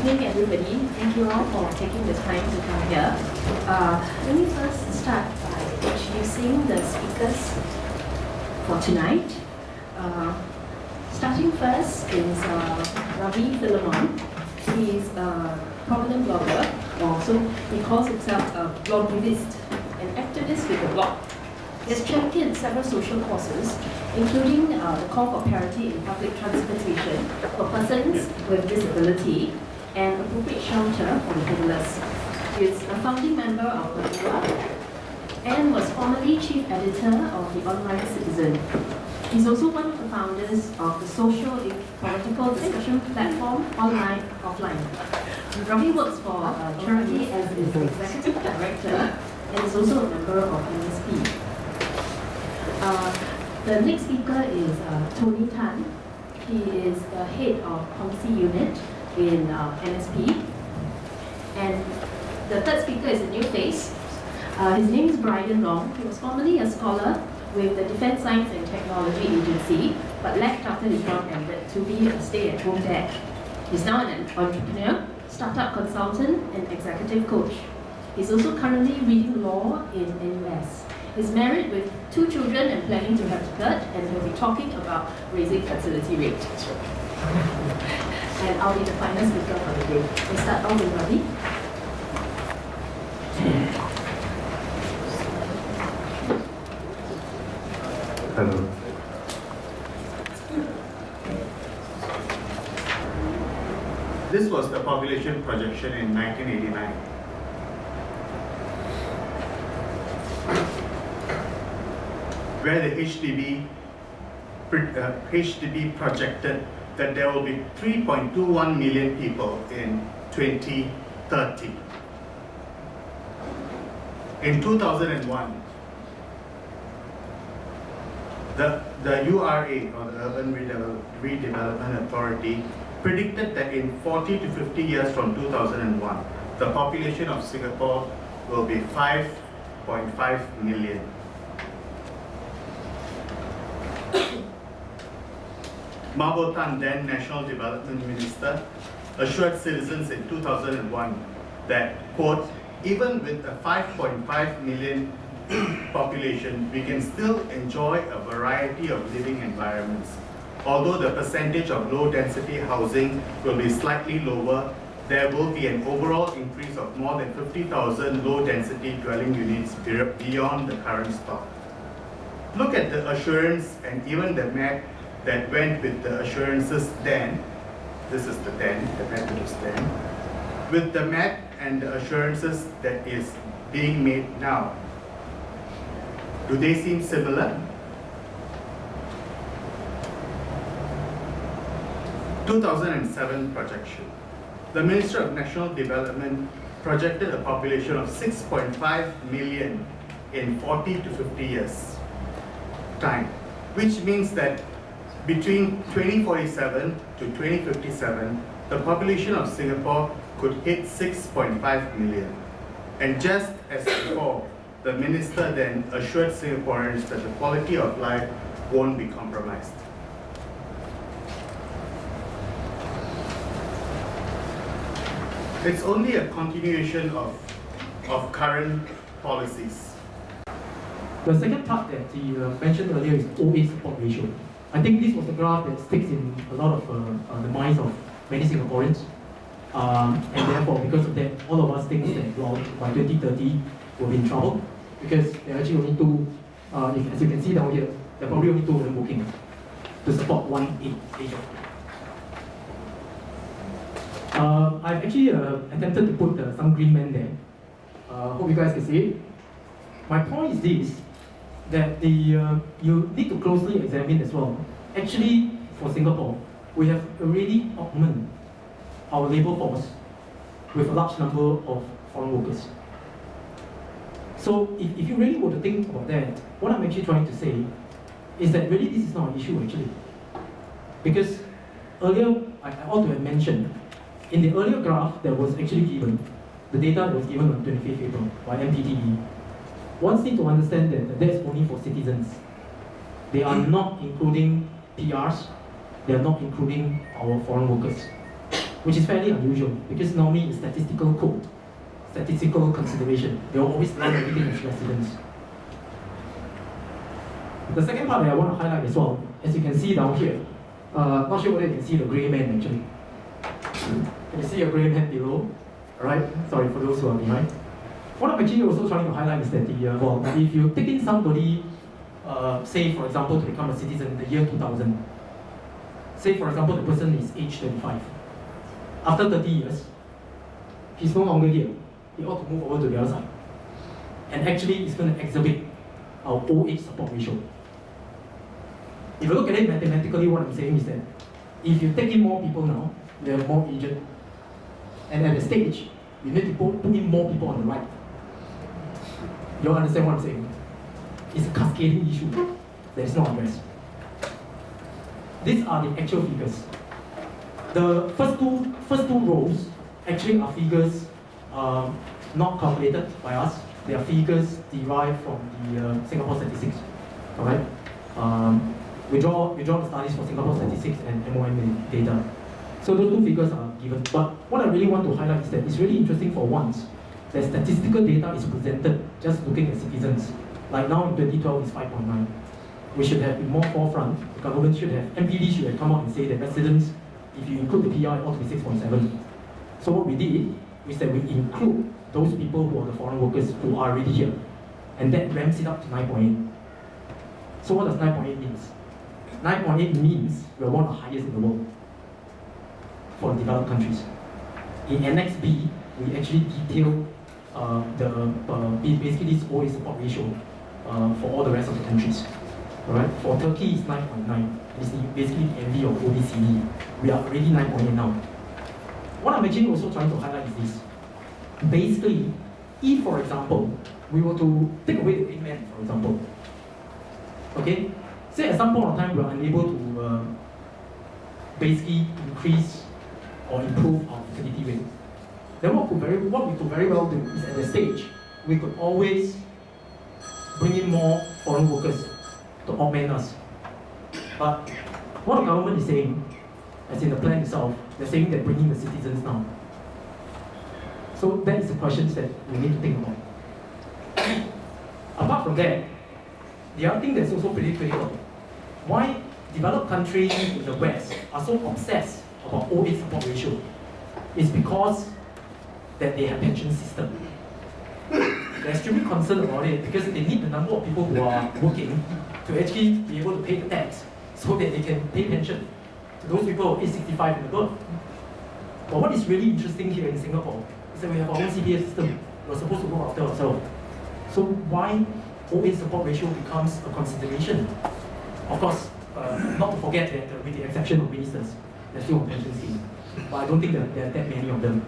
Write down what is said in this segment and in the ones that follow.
evening, everybody. Thank you all for taking the time to come here. Let me first start by introducing the speakers for tonight. Starting first is Ravi Philemon. He's a prominent blogger, also he calls himself a blogivist, an activist with a blog. He has championed several social causes, including the call for parity in public transportation for persons with disability and appropriate shelter for the homeless. He is a founding member of Manila and was formerly chief editor of the Online Citizen. He's also one of the founders of the social political discussion platform Online Offline. Ravi works for charity as its executive director and is also a member of NSP. The next speaker is Tony Tan. He is the head of policy unit in NSP. And the third speaker is a new face. His name is Brian Long. He was formerly a scholar with the Defense Science and Technology Agency, but left after his term ended to be a stay-at-home dad. He's now an entrepreneur, startup consultant, and executive coach. He's also currently reading law in NUS. He's married with 2 children and planning to have a third, and he'll be talking about raising fertility rate. And I'll be the final speaker for the day. We'll start off with Ravi. Hello. This was the population projection in 1989. Where the HDB projected that there will be 3.21 million people in 2030. In 2001, the URA, or the Urban Redevelopment Authority, predicted that in 40 to 50 years from 2001, the population of Singapore will be 5.5 million. Mabo Tan, then National Development Minister, assured citizens in 2001 that, quote, even with a 5.5 million population, we can still enjoy a variety of living environments. Although the percentage of low-density housing will be slightly lower, there will be an overall increase of more than 50,000 low-density dwelling units beyond the current stock. Look at the assurance and even the math that went with the assurances then. This is the method is then. With the math and the assurances that is being made now. Do they seem similar? 2007 projection. The Minister of National Development projected a population of 6.5 million in 40 to 50 years time, which means that between 2047 to 2057, the population of Singapore could hit 6.5 million. And just as before, the minister then assured Singaporeans that the quality of life won't be compromised. It's only a continuation of current policies. The second part that he mentioned earlier is OA support ratio. I think this was a graph that sticks in a lot of the minds of many Singaporeans. And therefore, because of that, all of us think that well, by 2030, we'll be in trouble. Because there are actually only 2, as you can see down here, there are probably only 2 of them working to support 1 age of. I've actually attempted to put some green men there. Hope you guys can see it. My point is this, that you need to closely examine as well. Actually, for Singapore, we have already augmented our labour force with a large number of foreign workers. So if you really were to think about that, what I'm actually trying to say is that really this is not an issue actually. Because earlier, I ought to have mentioned, in the earlier graph that was actually given, the data that was given on 25th April by MPTE, one needs to understand that that's only for citizens. They are not including PRs, they are not including our foreign workers. which is fairly unusual because normally it's statistical code, statistical consideration. They will always learn everything as residents. The second part that I want to highlight as well, as you can see down here, not sure whether you can see the grey man actually. Can you see a grey man below? Alright, sorry for those who are behind. What I'm actually also trying to highlight is that if you take in somebody, say for example, to become a citizen in the year 2000, say for example the person is age 25. After 30 years, he's no longer here. He ought to move over to the other side. And actually, it's going to exhibit our old age support ratio. If you look at it mathematically, what I'm saying is that if you take in more people now, they are more aged. And at the stage, you need to put in more people on the right. You all understand what I'm saying? It's a cascading issue that is not addressed. These are the actual figures. The first two rows actually are figures not calculated by us. They are figures derived from the Singapore statistics. Alright? We draw the studies for Singapore statistics and MOM data. So those two figures are given. But what I really want to highlight is that it's really interesting for once that statistical data is presented just looking at citizens. Like now in 2012 is 5.9. We should have been more forefront. The government should have, MPD should have come out and say that residents, if you include the PR, it ought to be 6.7. So what we did is that we include those people who are the foreign workers who are already here. And that ramps it up to 9.8. So what does 9.8 mean? 9.8 means we are one of the highest in the world for developed countries. In Annex B, we actually detail basically this OA support ratio for all the rest of the countries. Alright? For Turkey, it's 9.9. It's basically the envy of OECD. We are already 9.8 now. What I'm actually also trying to highlight is this. Basically, if, for example, we were to take away the amen, for example, okay? Say at some point of time we are unable to basically increase or improve our fertility rate. Then what we could very well do is at the stage, we could always bring in more foreign workers to augment us. But what the government is saying, as in the plan itself, they're saying they're bringing the citizens now. So that is the questions that we need to think about. Apart from that, the other thing that's also pretty critical, why developed countries in the West are so obsessed about old age support ratio is because that they have pension system. They're extremely concerned about it because they need the number of people who are working to actually be able to pay the tax so that they can pay pension to those people who are age 65 and above. But what is really interesting here in Singapore is that we have our own CPF system. We're supposed to look after ourselves. So why old age support ratio becomes a consideration? Of course, not to forget that with the exception of ministers, they're still on pension scheme. But I don't think that there are that many of them.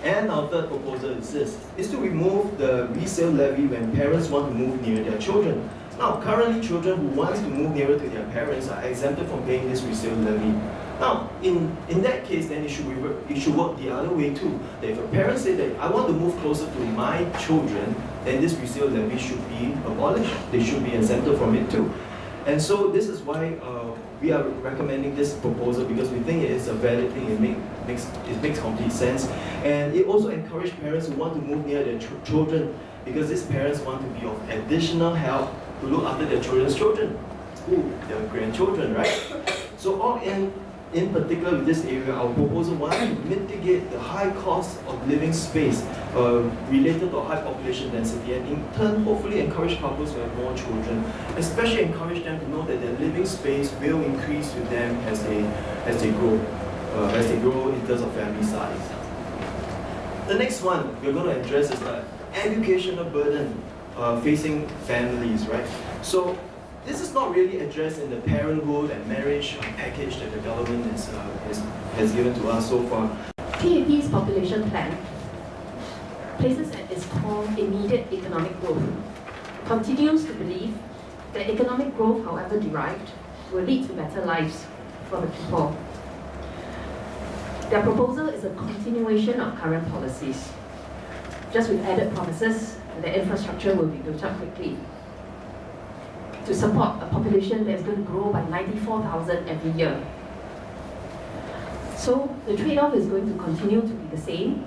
And our third proposal is this, is to remove the resale levy when parents want to move near their children. Now, currently children who want to move nearer to their parents are exempted from paying this resale levy. Now, in that case, then it should work the other way too. That if a parent says that I want to move closer to my children, then this resale levy should be abolished. They should be exempted from it too. And so this is why we are recommending this proposal, because we think it is a valid thing. It makes complete sense, and it also encourages parents who want to move near their children, because these parents want to be of additional help to look after their children's children, their grandchildren, right? So all in particular with this area, our proposal wants to mitigate the high cost of living space related to a high population density, and in turn hopefully encourage couples to have more children, especially encourage them to know that their living space will increase with them as they grow in terms of family size. The next one we're going to address is the educational burden facing families, right? So this is not really addressed in the parenthood and marriage package that the government has given to us so far. PAP's population plan places at its core immediate economic growth. Continues to believe that economic growth, however derived, will lead to better lives for the people. Their proposal is a continuation of current policies, just with added promises that the infrastructure will be built up quickly to support a population that is going to grow by 94,000 every year. So the trade-off is going to continue to be the same.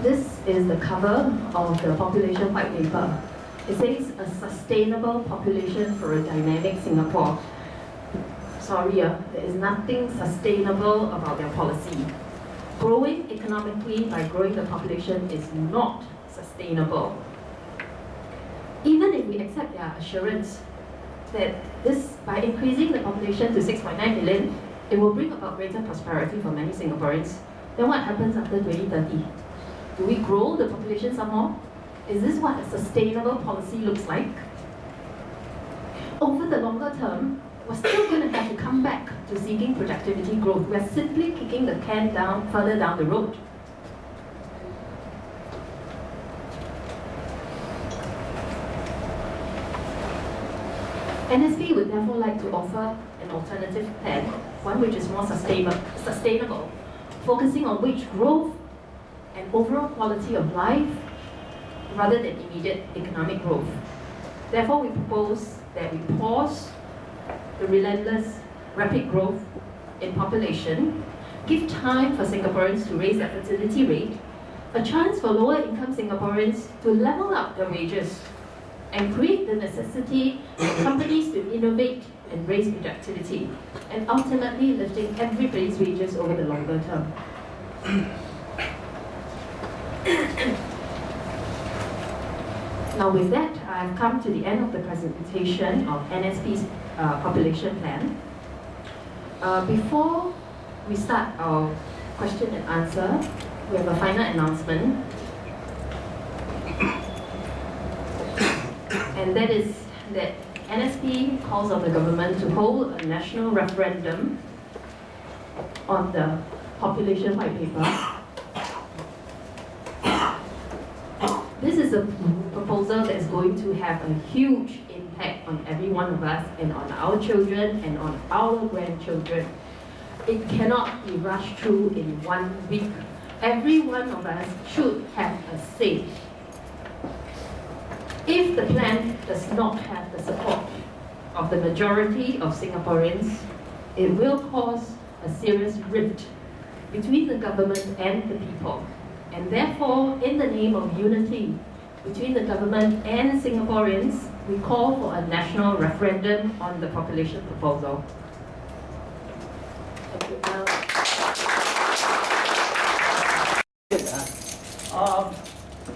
This is the cover of the population white paper. It says a sustainable population for a dynamic Singapore. Sorry, there is nothing sustainable about their policy. Growing economically by growing the population is not sustainable. Even if we accept their assurance that this, by increasing the population to 6.9 million, it will bring about greater prosperity for many Singaporeans, then what happens after 2030? Do we grow the population some more? Is this what a sustainable policy looks like? Over the longer term, we're still going to have to come back to seeking productivity growth. We're simply kicking the can further down the road. NSP would therefore like to offer an alternative plan, one which is more sustainable, focusing on wage growth and overall quality of life rather than immediate economic growth. Therefore, we propose that we pause the relentless, rapid growth in population, give time for Singaporeans to raise their fertility rate, a chance for lower income Singaporeans to level up their wages, and create the necessity for companies to innovate and raise productivity, and ultimately lifting everybody's wages over the longer term. Now with that, I've come to the end of the presentation of NSP's population plan. Before we start our question and answer, we have a final announcement. And that is that NSP calls on the government to hold a national referendum on the population white paper. This is a proposal that is going to have a huge impact on every one of us and on our children and on our grandchildren. It cannot be rushed through in 1 week. Every one of us should have a say. If the plan does not have the support of the majority of Singaporeans, it will cause a serious rift between the government and the people. And therefore, in the name of unity between the government and Singaporeans, we call for a national referendum on the population proposal. Thank you.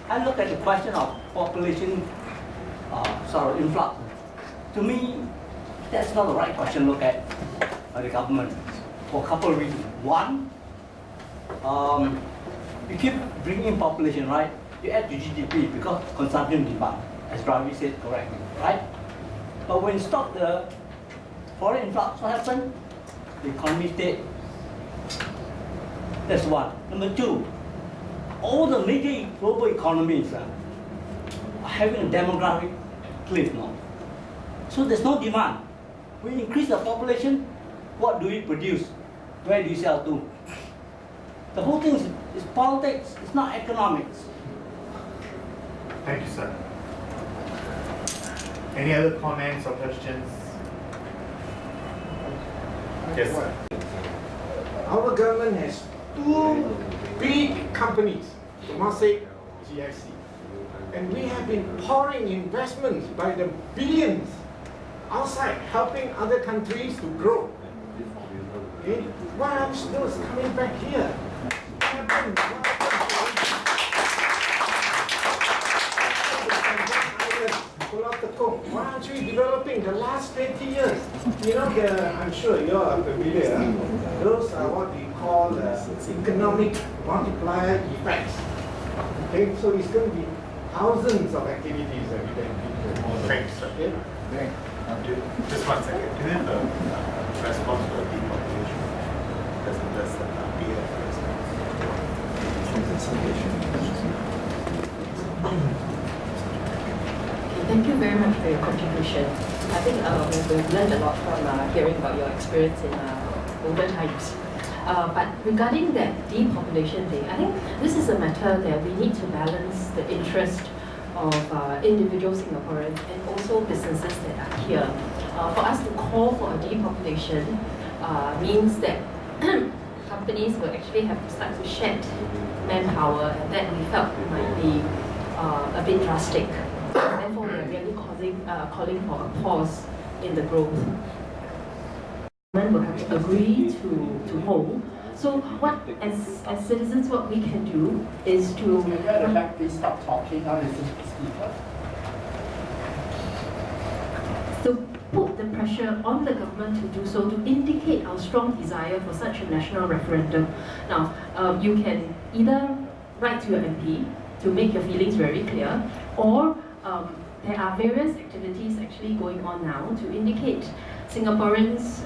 I look at the question of population influx. To me, that's not the right question to look at by the government for a couple of reasons. One, you keep bringing in population, right? You add to GDP because consumption demand, as Ravi said correctly, right? But when you stop the foreign influx, what happens? The economy stayed. That's one. Number two, all the major global economies are having a demographic cliff now. So there's no demand. We increase the population, what do we produce? Where do you sell to? The whole thing is politics, it's not economics. Thank you, sir. Any other comments or questions? Yes, sir. Our government has two big companies, Temasek, GIC. And we have been pouring investments by the billions outside, helping other countries to grow. Okay? Why are those coming back here? What happened? Why aren't we developing the last 20 years? You know, I'm sure you are familiar. Those are what we call economic multiplier effects. Okay, so it's going to be thousands of activities every day. Thank you, sir. Okay? Just 1 second. Can I have a response to the depopulation? That's the PAP Thank you very much for your contribution. I think we've learned a lot from hearing about your experience in older times. But regarding that depopulation thing, I think this is a matter that we need to balance the interest of individual Singaporeans and also businesses that are here. For us to call for a depopulation means that companies will actually have to start to shed manpower, and that we felt might be a bit drastic. Therefore, we are really calling for a pause in the growth. Will have to agree to hold. So what, as citizens, what we can do is to... Can you at the back please stop talking, now listen to the speaker? So put the pressure on the government to do so, to indicate our strong desire for such a national referendum. Now, you can either write to your MP to make your feelings very clear, or there are various activities actually going on now to indicate Singaporeans'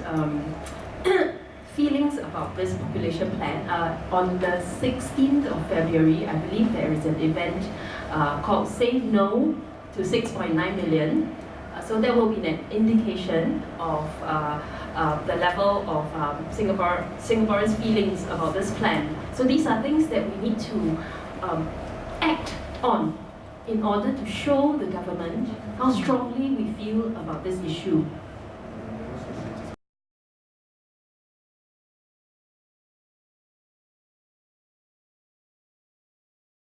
feelings about this population plan. On the 16th of February, I believe there is an event called Say No to 6.9 million. So there will be an indication of the level of Singaporeans' feelings about this plan. So these are things that we need to act on in order to show the government how strongly we feel about this issue.